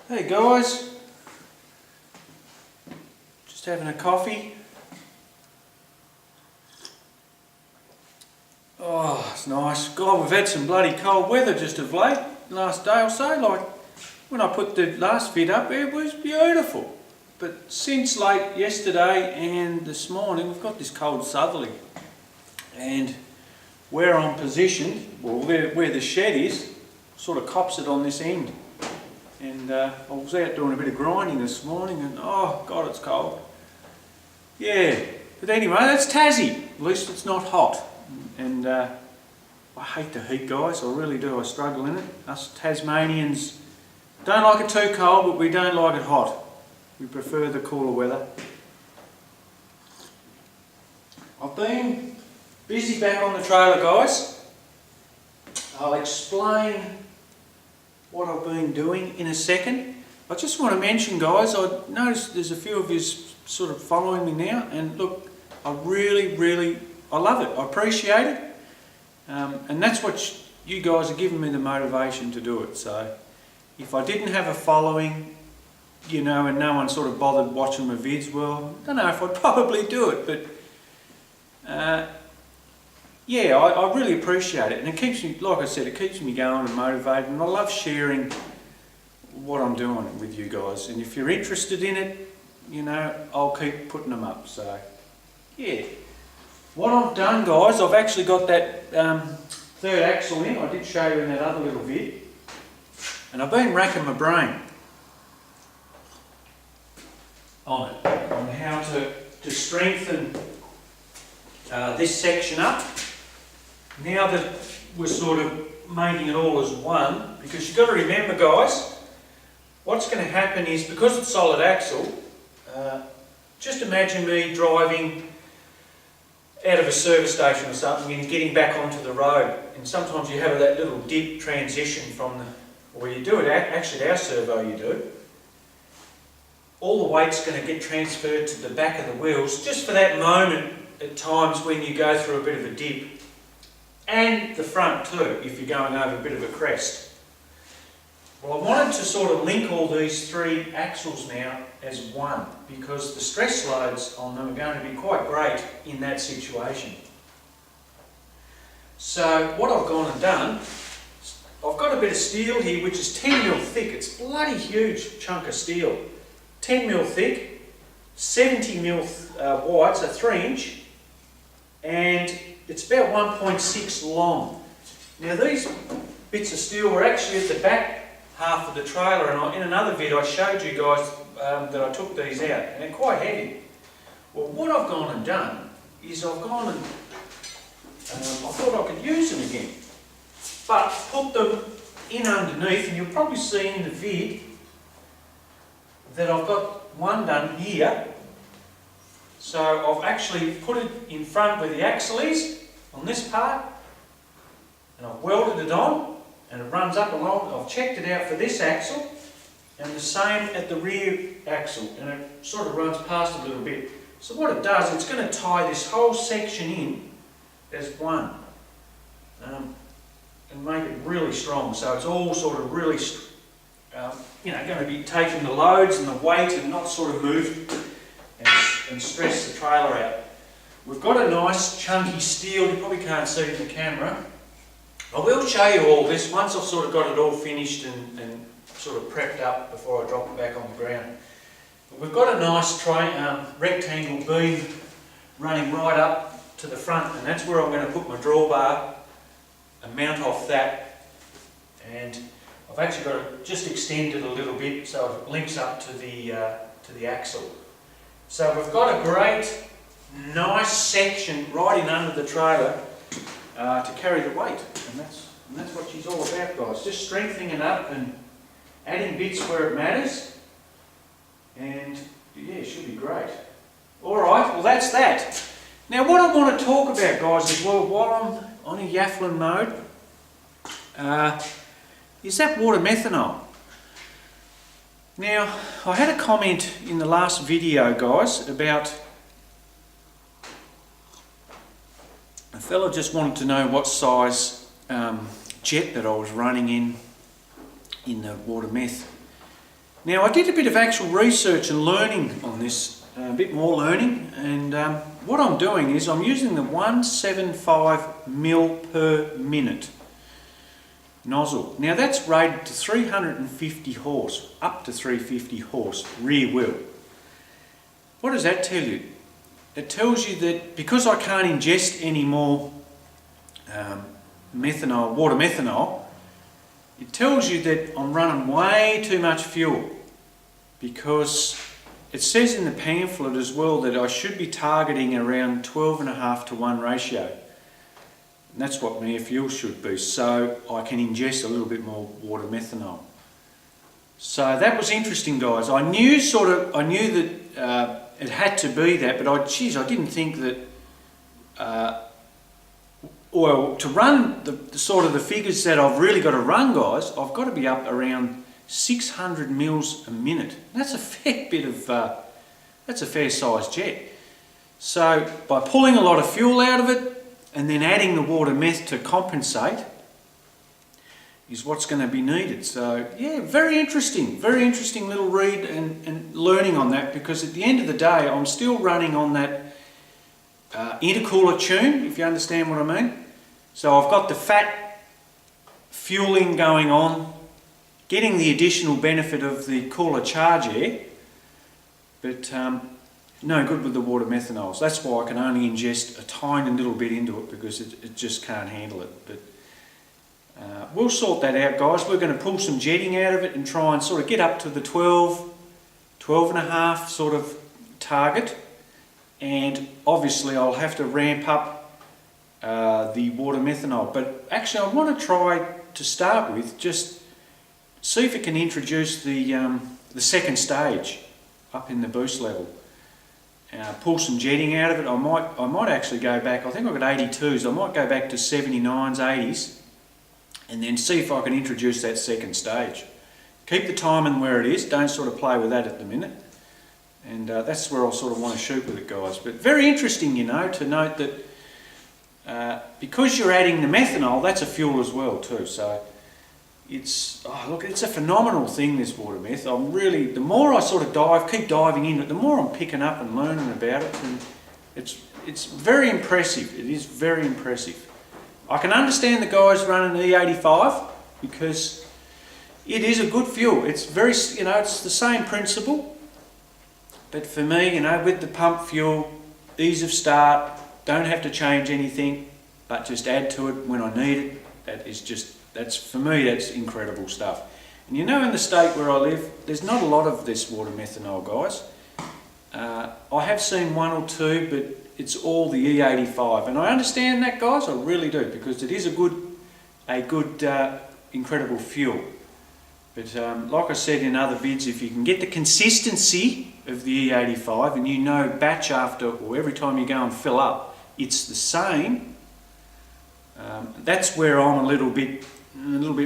Hey guys, just having a coffee. Oh, it's nice. God, we've had some bloody cold weather just of late, last day or so. Like, when I put the last vid up, it was beautiful. But since late yesterday and this morning, we've got this cold southerly. And where I'm positioned, well, where the shed is, sort of cops it on this end. And I was out doing a bit of grinding this morning and oh God, it's cold. Yeah, but anyway, that's Tassie. At least it's not hot. And I hate the heat, guys, I really do. I struggle in it. Us Tasmanians don't like it too cold, but we don't like it hot. We prefer the cooler weather. I've been busy back on the trailer, guys. I'll explain what I've been doing in a second. I just want to mention, guys, I noticed there's a few of you sort of following me now, and look, I love it. I appreciate it, and that's what you guys are giving me the motivation to do it. So if I didn't have a following, you know, and no one sort of bothered watching my vids, well, I don't know if I'd probably do it, but yeah, I really appreciate it, and it keeps me, like I said, it keeps me going and motivated, and I love sharing what I'm doing with you guys. And if you're interested in it, you know, I'll keep putting them up. So yeah, what I've done, guys, I've actually got that third axle in. I did show you in that other little vid, and I've been racking my brain on it, on how to strengthen this section up. Now that we're sort of making it all as one, because you've got to remember, guys, what's going to happen is, because it's solid axle, just imagine me driving out of a service station or something and getting back onto the road, and sometimes you have that little dip transition from the, or you do it, actually at our servo you do, all the weight's going to get transferred to the back of the wheels just for that moment at times when you go through a bit of a dip. And the front too, if you're going over a bit of a crest. Well, I wanted to sort of link all these three axles now as one, because the stress loads on them are going to be quite great in that situation. So what I've gone and done, I've got a bit of steel here which is 10mm thick. It's a bloody huge chunk of steel. 10mm thick, 70mm wide, so 3-inch, and it's about 1.6 long. Now these bits of steel were actually at the back half of the trailer, and in another vid I showed you guys that I took these out, and they're quite heavy. Well, what I've gone and done is I've gone and I thought I could use them again, but put them in underneath, and you'll probably see in the vid that I've got one done here. So I've actually put it in front where the axle is, on this part, and I've welded it on, and it runs up along. I've checked it out for this axle, and the same at the rear axle, and it sort of runs past a little bit. So what it does, it's going to tie this whole section in as one, and make it really strong. So it's all sort of really, you know, going to be taking the loads and the weight and not sort of move and stress the trailer out. We've got a nice chunky steel, you probably can't see it in the camera. I will show you all this once I've sort of got it all finished and sort of prepped up before I drop it back on the ground. But we've got a nice rectangle beam running right up to the front, and that's where I'm going to put my drawbar and mount off that. And I've actually got to just extend it a little bit so it links up to the axle. So we've got a great, nice section right in under the trailer to carry the weight, and that's what she's all about, guys. Just strengthening it up and adding bits where it matters, and yeah, it should be great. Alright, well that's that. Now what I want to talk about, guys, as well, while I'm on a yaffling mode, is that water methanol. Now, I had a comment in the last video, guys, about a fellow just wanted to know what size jet that I was running in the water meth. Now I did a bit of actual research and learning on this, a bit more learning, and what I'm doing is I'm using the 175 mil per minute nozzle. Now that's rated to 350 horse, up to 350 horse rear wheel. What does that tell you? It tells you that because I can't ingest any more methanol, water methanol, it tells you that I'm running way too much fuel, because it says in the pamphlet as well that I should be targeting around 12.5 to 1 ratio. And that's what my fuel should be, so I can ingest a little bit more water methanol. So that was interesting, guys. I knew that it had to be that, but I didn't think that. Well, to run the sort of the figures that I've really got to run, guys, I've got to be up around 600 mils a minute. That's a fair bit of, that's a fair sized jet. So by pulling a lot of fuel out of it and then adding the water meth to compensate is what's going to be needed. So yeah, very interesting little read and learning on that, because at the end of the day I'm still running on that intercooler tune, if you understand what I mean. So I've got the fat fueling going on, getting the additional benefit of the cooler charge air, but no good with the water methanols. That's why I can only ingest a tiny little bit into it, because it just can't handle it. But we'll sort that out, guys. We're going to pull some jetting out of it and try and sort of get up to the 12.5 sort of target. And obviously I'll have to ramp up the water methanol. But actually I want to try to start with, just see if it can introduce the second stage up in the boost level. Pull some jetting out of it. I might actually go back, I think I've got 82s, I might go back to 79s, 80s, and then see if I can introduce that second stage. Keep the timing where it is, don't sort of play with that at the minute. And that's where I'll sort of want to shoot with it, guys. But very interesting, you know, to note that because you're adding the methanol, that's a fuel as well too. So it's, oh, look, it's a phenomenal thing, this water meth. I'm really, the more I sort of keep diving into it, the more I'm picking up and learning about it. And it's very impressive. It is very impressive. I can understand the guys running E85 because it is a good fuel. It's very, you know, it's the same principle. But for me, you know, with the pump fuel, ease of start, don't have to change anything, but just add to it when I need it. That is just, that's, for me, that's incredible stuff. And you know, in the state where I live, there's not a lot of this water methanol, guys. I have seen one or two, but it's all the E85. And I understand that, guys, I really do, because it is a good, incredible fuel. But like I said in other vids, if you can get the consistency of the E85 and you know batch after, or every time you go and fill up, it's the same, that's where I'm a little bit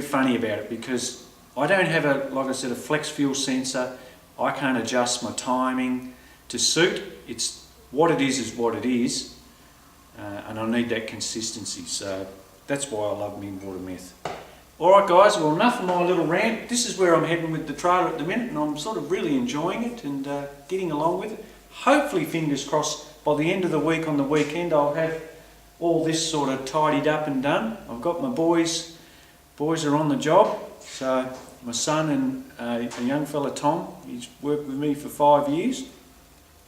funny about it, because I don't have like I said, a flex fuel sensor. I can't adjust my timing to suit. It's what it is what it is, and I need that consistency. So that's why I love me water meth. Alright guys, well, enough of my little rant. This is where I'm heading with the trailer at the minute, and I'm sort of really enjoying it and getting along with it. Hopefully, fingers crossed, by the end of the week, on the weekend, I'll have all this sort of tidied up and done. I've got my boys are on the job. So my son and a young fella, Tom, he's worked with me for 5 years.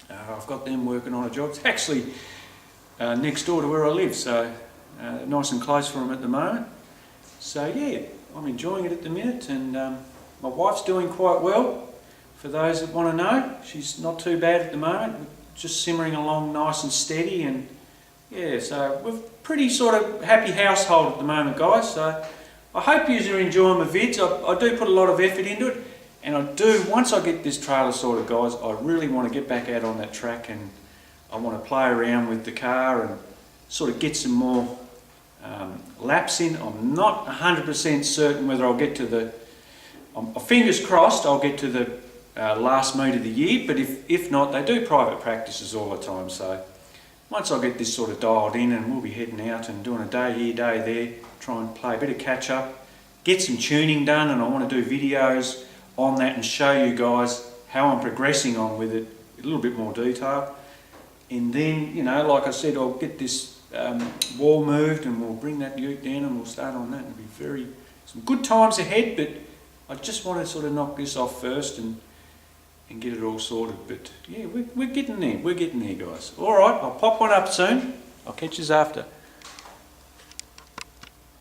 I've got them working on a job. It's actually next door to where I live, so nice and close for them at the moment. So yeah, I'm enjoying it at the minute, and my wife's doing quite well. For those that want to know, she's not too bad at the moment, just simmering along nice and steady, and yeah, so we're pretty sort of happy household at the moment, guys. So I hope you are enjoying my vids. I do put a lot of effort into it, and I do, once I get this trailer sorted, guys, I really want to get back out on that track, and I want to play around with the car and sort of get some more laps in. I'm not 100% certain whether I'll get to the, fingers crossed I'll get to the last meet of the year, but if not, they do private practices all the time. So once I get this sort of dialed in, and we'll be heading out and doing a day here, day there, try and play a bit of catch up, get some tuning done, and I want to do videos on that and show you guys how I'm progressing on with it in a little bit more detail. And then, you know, like I said, I'll get this wall moved and we'll bring that ute down and we'll start on that. It'll be some good times ahead, but I just want to sort of knock this off first and get it all sorted. But yeah, we're getting there. We're getting there, guys. All right, I'll pop one up soon. I'll catch you after.